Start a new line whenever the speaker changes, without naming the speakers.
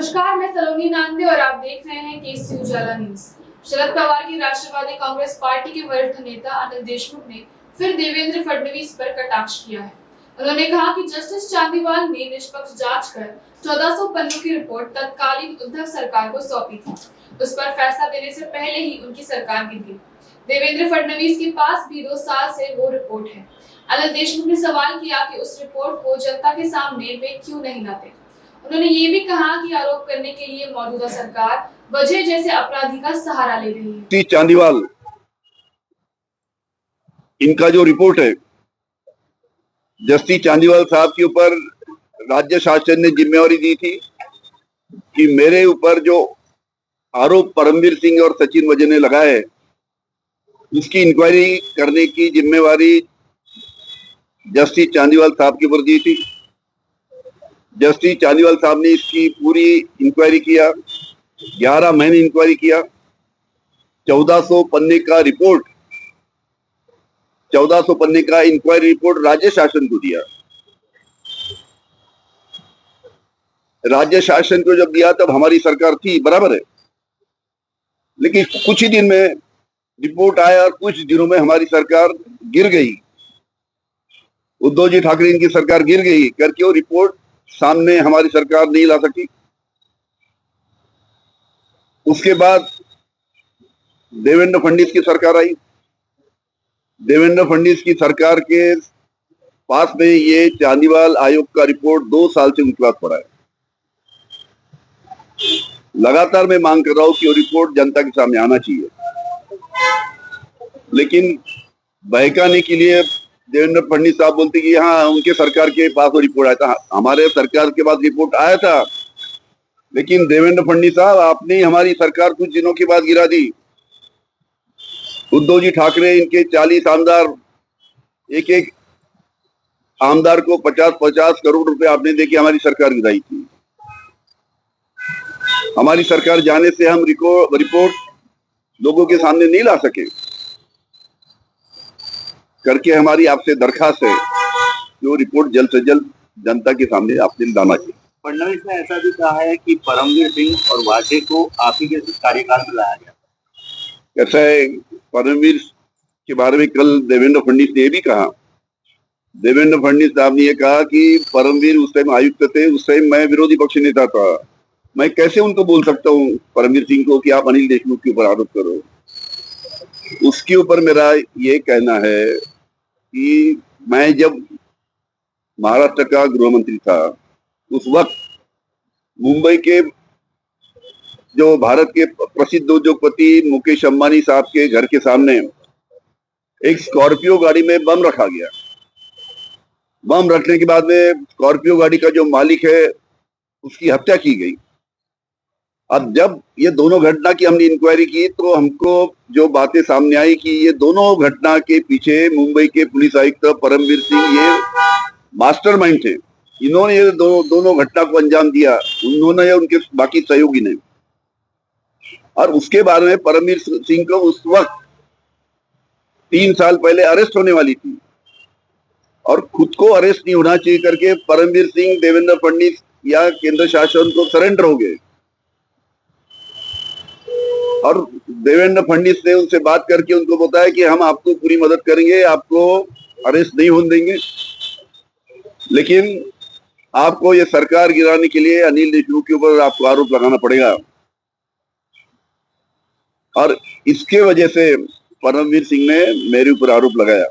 नमस्कार, मैं सलोनी नांदे और आप देख रहे हैं केसी उजाला न्यूज। शरद पवार की राष्ट्रवादी कांग्रेस पार्टी के वरिष्ठ नेता अनिल देशमुख ने फिर देवेंद्र फडणवीस पर कटाक्ष किया है। उन्होंने कहा कि जस्टिस चांदीवाल ने निष्पक्ष जांच कर 1400 पन्नों की रिपोर्ट तत्कालीन उद्धव सरकार को सौंपी थी। उस पर फैसला देने से पहले ही उनकी सरकार गिर गई। देवेंद्र फडणवीस के पास भी 2 साल से वो रिपोर्ट है। अनिल देशमुख ने सवाल किया कि उस रिपोर्ट को जनता के सामने वे क्यों नहीं लाते। उन्होंने ये भी कहा कि आरोप करने के लिए मौजूदा सरकार वजह जैसे अपराधी का सहारा ले रही है।
चांदीवाल इनका जो रिपोर्ट है, जस्टिस चांदीवाल साहब के ऊपर राज्य शासन ने जिम्मेवारी दी थी कि मेरे ऊपर जो आरोप परमवीर सिंह और सचिन वजह ने लगाए, उसकी इंक्वायरी करने की जिम्मेवारी जस्टिस चांदीवाल साहब के ऊपर दी थी। जस्टिस चांदीवाल साहब ने इसकी पूरी इंक्वायरी किया, 11 महीने इंक्वायरी किया। 1400 पन्ने का रिपोर्ट, 1400 पन्ने का इंक्वायरी रिपोर्ट राज्य शासन को दिया। राज्य शासन को जब दिया तब हमारी सरकार थी, बराबर है, लेकिन कुछ ही दिन में रिपोर्ट आया और कुछ दिनों में हमारी सरकार गिर गई। उद्धव जी ठाकरे इनकी सरकार गिर गई करके वो रिपोर्ट सामने हमारी सरकार नहीं ला सकी। उसके बाद देवेंद्र फडणवीस की सरकार आई। देवेंद्र फडणवीस की सरकार के पास में ये चांदीवाल आयोग का रिपोर्ट 2 साल से उनके पास पड़ा है। लगातार मैं मांग कर रहा हूं कि वो रिपोर्ट जनता के सामने आना चाहिए, लेकिन बहकाने के लिए देवेंद्र फडणवीस साहब बोलते कि हाँ उनके सरकार के पास वो रिपोर्ट आया था। हमारे सरकार के पास रिपोर्ट आया था, लेकिन देवेंद्र फडणवीस साहब आपने हमारी सरकार कुछ दिनों के बाद गिरा दी। उद्धव जी ठाकरे इनके 40 आमदार, एक एक आमदार को 50-50 करोड़ रुपए आपने देके हमारी सरकार गिराई थी। हमारी सरकार जाने से हम रिपोर्ट लोगों के सामने नहीं ला सके करके हमारी आपसे दरखास्त है कि वो रिपोर्ट जल्द से जल्द जनता के सामने आपने लाना चाहिए।
फडणवीस ने ऐसा भी कहा है कि परमवीर सिंह और वाजे को आप ही के कार्यकाल में लाया गया।
ऐसा है, परमवीर के बारे में कल देवेंद्र फडणवीस ने भी कहा। देवेंद्र फडणवीस साहब ने यह कहा कि परमवीर उस टाइम आयुक्त थे, उस टाइम मैं विरोधी पक्ष नेता था, मैं कैसे उनको बोल सकता हूँ परमवीर सिंह को कि आप अनिल देशमुख के ऊपर आरोप करो। उसके ऊपर मेरा ये कहना है कि मैं जब महाराष्ट्र का गृह मंत्री था, उस वक्त मुंबई के जो भारत के प्रसिद्ध उद्योगपति मुकेश अंबानी साहब के घर के सामने एक स्कॉर्पियो गाड़ी में बम रखा गया। बम रखने के बाद में स्कॉर्पियो गाड़ी का जो मालिक है उसकी हत्या की गई। अब जब ये दोनों घटना की हमने इंक्वायरी की तो हमको जो बातें सामने आई कि ये दोनों घटना के पीछे मुंबई के पुलिस आयुक्त परमवीर सिंह ये मास्टरमाइंड थे। इन्होंने ये दोनों घटना को अंजाम दिया, उन्होंने या उनके बाकी सहयोगी ने। और उसके बाद में परमवीर सिंह को उस वक्त 3 साल पहले अरेस्ट होने वाली थी और खुद को अरेस्ट नहीं होना चाहिए करके परमवीर सिंह देवेंद्र फडणवीस या केंद्र शासन को सरेंडर हो गए। और देवेंद्र फडणवीस ने उनसे बात करके उनको बताया कि हम आपको पूरी मदद करेंगे, आपको अरेस्ट नहीं होने देंगे, लेकिन आपको ये सरकार गिराने के लिए अनिल देशमुख के ऊपर आपको आरोप लगाना पड़ेगा। और इसके वजह से परमवीर सिंह ने मेरे ऊपर आरोप लगाया।